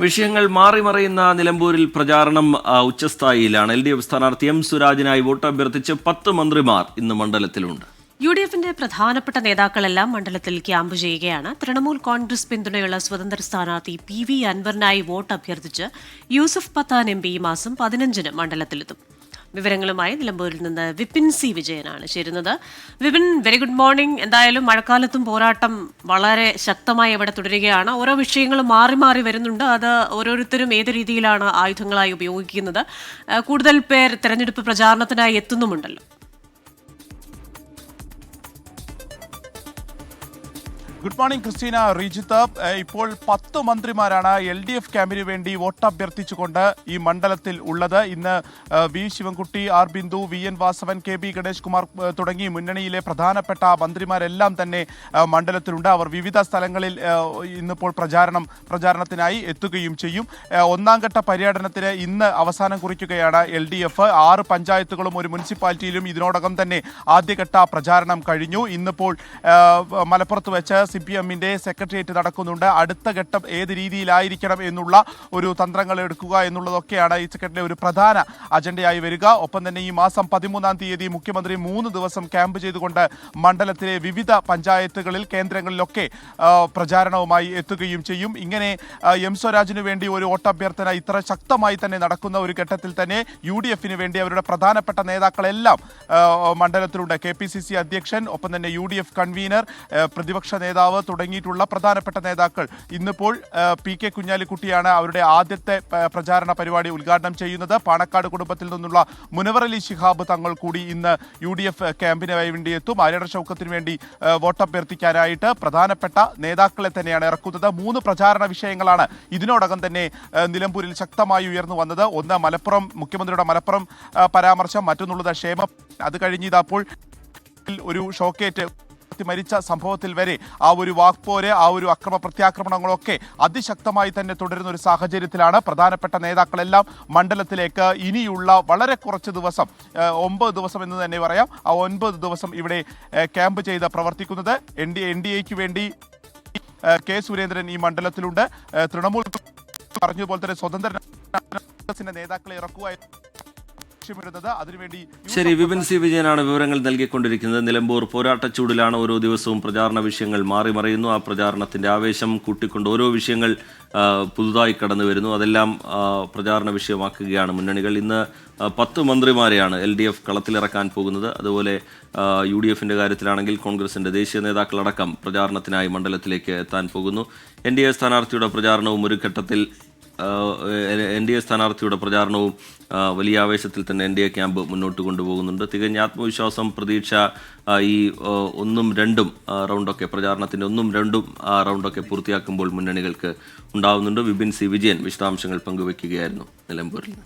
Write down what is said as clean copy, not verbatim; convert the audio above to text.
വിഷയങ്ങൾ മാറിമറിയുന്ന നിലമ്പൂരിൽ പ്രചാരണം ഉച്ചസ്ഥായിയിലാണ്. LDF സ്ഥാനാർത്ഥി എം സുരാജിനായി വോട്ട് അഭ്യർത്ഥിച്ച് 10 മന്ത്രിമാർ ഇന്ന് മണ്ഡലത്തിലുണ്ട്. UDFന്റെ പ്രധാനപ്പെട്ട നേതാക്കളെല്ലാം മണ്ഡലത്തിൽ ക്യാമ്പ് ചെയ്യുകയാണ്. തൃണമൂൽ കോൺഗ്രസ് പിന്തുണയുള്ള സ്വതന്ത്ര സ്ഥാനാർത്ഥി PV അൻവറിനായി വോട്ട് അഭ്യർത്ഥിച്ച് യൂസഫ് പത്താൻ MP ഈ മാസം 15-ന് മണ്ഡലത്തിലെത്തും. വിവരങ്ങളുമായി നിലമ്പൂരിൽ നിന്ന് വിപിൻ സി വിജയനാണ് ചേരുന്നത്. Vipin, very good morning. എന്തായാലും മഴക്കാലത്തും പോരാട്ടം വളരെ ശക്തമായി ഇവിടെ തുടരുകയാണ്. ഓരോ വിഷയങ്ങളും മാറി മാറി വരുന്നുണ്ട്. അത് ഓരോരുത്തരും ഏത് രീതിയിലാണ് ആയുധങ്ങളായി ഉപയോഗിക്കുന്നത്. കൂടുതൽ പേർ തെരഞ്ഞെടുപ്പ് പ്രചാരണത്തിനായി എത്തുന്നുമുണ്ടല്ലോ. Good morning Christina, Rejith. ഇപ്പോൾ 10 മന്ത്രിമാരാണ് LDF ക്യാമ്പിന് വേണ്ടി വോട്ട് അഭ്യർത്ഥിച്ചുകൊണ്ട് ഈ മണ്ഡലത്തിൽ ഉള്ളത്. ഇന്ന് V Sivankutty, R Bindu, VN Vasavan, KB Ganesh Kumar തുടങ്ങി മുന്നണിയിലെ പ്രധാനപ്പെട്ട മന്ത്രിമാരെല്ലാം തന്നെ മണ്ഡലത്തിലുണ്ട്. അവർ വിവിധ സ്ഥലങ്ങളിൽ ഇന്നിപ്പോൾ പ്രചാരണത്തിനായി എത്തുകയും ചെയ്യും. ഒന്നാം ഘട്ട പര്യടനത്തിന് ഇന്ന് അവസാനം കുറിക്കുകയാണ് LDF. 6 പഞ്ചായത്തുകളും ഒരു മുനിസിപ്പാലിറ്റിയിലും ഇതിനോടകം തന്നെ ആദ്യഘട്ട പ്രചാരണം കഴിഞ്ഞു. ഇന്നിപ്പോൾ മലപ്പുറത്ത് വെച്ച് CPM-ന്റെ സെക്രട്ടേറിയറ്റ് നടക്കുന്നുണ്ട്. അടുത്ത ഘട്ടം ഏത് രീതിയിലായിരിക്കണം എന്നുള്ള ഒരു തന്ത്രങ്ങൾ എടുക്കുക എന്നുള്ളതൊക്കെയാണ് ഈ സെക്രട്ടറിയുടെ ഒരു പ്രധാന അജണ്ടയായി വരിക. ഒപ്പം തന്നെ ഈ മാസം 13-ാം തീയതി മുഖ്യമന്ത്രി 3 ദിവസം ക്യാമ്പ് ചെയ്തുകൊണ്ട് മണ്ഡലത്തിലെ വിവിധ പഞ്ചായത്തുകളിൽ കേന്ദ്രങ്ങളിലൊക്കെ പ്രചാരണവുമായി എത്തുകയും ചെയ്യും. ഇങ്ങനെ എം സ്വരാജിന് വേണ്ടി ഒരു വോട്ടഭ്യർത്ഥന ഇത്ര ശക്തമായി തന്നെ നടക്കുന്ന ഒരു ഘട്ടത്തിൽ തന്നെ UDF-ന് വേണ്ടി അവരുടെ പ്രധാനപ്പെട്ട നേതാക്കളെല്ലാം മണ്ഡലത്തിലുണ്ട്. KPCC അധ്യക്ഷൻ, ഒപ്പം തന്നെ UDF കൺവീനർ, പ്രതിപക്ഷ നേതാവ് തുടങ്ങിയിട്ടുള്ള പ്രധാനപ്പെട്ട നേതാക്കൾ. ഇന്നിപ്പോൾ PK കുഞ്ഞാലിക്കുട്ടിയാണ് അവരുടെ ആദ്യത്തെ പ്രചാരണ പരിപാടി ഉദ്ഘാടനം ചെയ്യുന്നത്. പാണക്കാട് കുടുംബത്തിൽ നിന്നുള്ള മുനവർ അലി ശിഹാബ് തങ്ങൾ കൂടി ഇന്ന് UDF ക്യാമ്പിന് വേണ്ടി എത്തും. ആര്യട ഷൗക്കത്തിന് വേണ്ടി വോട്ടഭ്യർത്ഥിക്കാനായിട്ട് പ്രധാനപ്പെട്ട നേതാക്കളെ തന്നെയാണ് ഇറക്കുന്നത്. 3 പ്രചാരണ വിഷയങ്ങളാണ് ഇതിനോടകം തന്നെ നിലമ്പൂരിൽ ശക്തമായി ഉയർന്നു വന്നത്. ഒന്ന് മലപ്പുറം, മുഖ്യമന്ത്രിയുടെ മലപ്പുറം പരാമർശം, മറ്റൊന്നുള്ളത് ക്ഷേമം. അത് കഴിഞ്ഞപ്പോൾ ഒരു ഷോക്കേറ്റ് മരിച്ച സംഭവത്തിൽ വരെ ആ ഒരു വാക്പോര്, ആ ഒരു അക്രമ പ്രത്യാക്രമണങ്ങളൊക്കെ അതിശക്തമായി തന്നെ തുടരുന്ന ഒരു സാഹചര്യത്തിലാണ് പ്രധാനപ്പെട്ട നേതാക്കളെല്ലാം മണ്ഡലത്തിലേക്ക് ഇനിയുള്ള വളരെ കുറച്ച് ദിവസം, 9 ദിവസം എന്ന് തന്നെ പറയാം, ആ 9 ദിവസം ഇവിടെ ക്യാമ്പ് ചെയ്ത് പ്രവർത്തിക്കുന്നത്. NDAക്ക് വേണ്ടി K സുരേന്ദ്രൻ ഈ മണ്ഡലത്തിലുണ്ട്. തൃണമൂൽ പറഞ്ഞതുപോലെ തന്നെ സ്വതന്ത്ര നേതാക്കളെ ഇറക്കുക. ശരി, വിപിൻ സി വിജയനാണ് വിവരങ്ങൾ നൽകിക്കൊണ്ടിരിക്കുന്നത്. നിലമ്പൂർ പോരാട്ടച്ചൂടിലാണ്. ഓരോ ദിവസവും പ്രചാരണ വിഷയങ്ങൾ മാറി മറിയുന്നു. ആ പ്രചാരണത്തിന്റെ ആവേശം കൂട്ടിക്കൊണ്ട് ഓരോ വിഷയങ്ങൾ പുതുതായി കടന്നു വരുന്നു. അതെല്ലാം പ്രചാരണ വിഷയമാക്കുകയാണ് മുന്നണികൾ. ഇന്ന് 10 മന്ത്രിമാരെയാണ് LDF കളത്തിലിറക്കാൻ പോകുന്നത്. അതുപോലെ UDF-ന്റെ കാര്യത്തിലാണെങ്കിൽ കോൺഗ്രസിന്റെ ദേശീയ നേതാക്കളടക്കം പ്രചാരണത്തിനായി മണ്ഡലത്തിലേക്ക് എത്താൻ പോകുന്നു. NDA സ്ഥാനാർത്ഥിയുടെ പ്രചാരണവും ഒരു ഘട്ടത്തിൽ സ്ഥാനാർത്ഥിയുടെ പ്രചാരണവും വലിയ ആവേശത്തിൽ തന്നെ NDA ക്യാമ്പ് മുന്നോട്ട് കൊണ്ടുപോകുന്നുണ്ട്. തികഞ്ഞ ആത്മവിശ്വാസം, പ്രതീക്ഷ ഈ 1ഉം 2ഉം റൗണ്ടൊക്കെ പ്രചാരണത്തിൻ്റെ 1ഉം 2ഉം റൗണ്ടൊക്കെ പൂർത്തിയാക്കുമ്പോൾ മുന്നണികൾക്ക് ഉണ്ടാവുന്നുണ്ട്. വിപിൻ സി വിജയൻ വിശദാംശങ്ങൾ പങ്കുവയ്ക്കുകയായിരുന്നു നിലമ്പൂരിൽ.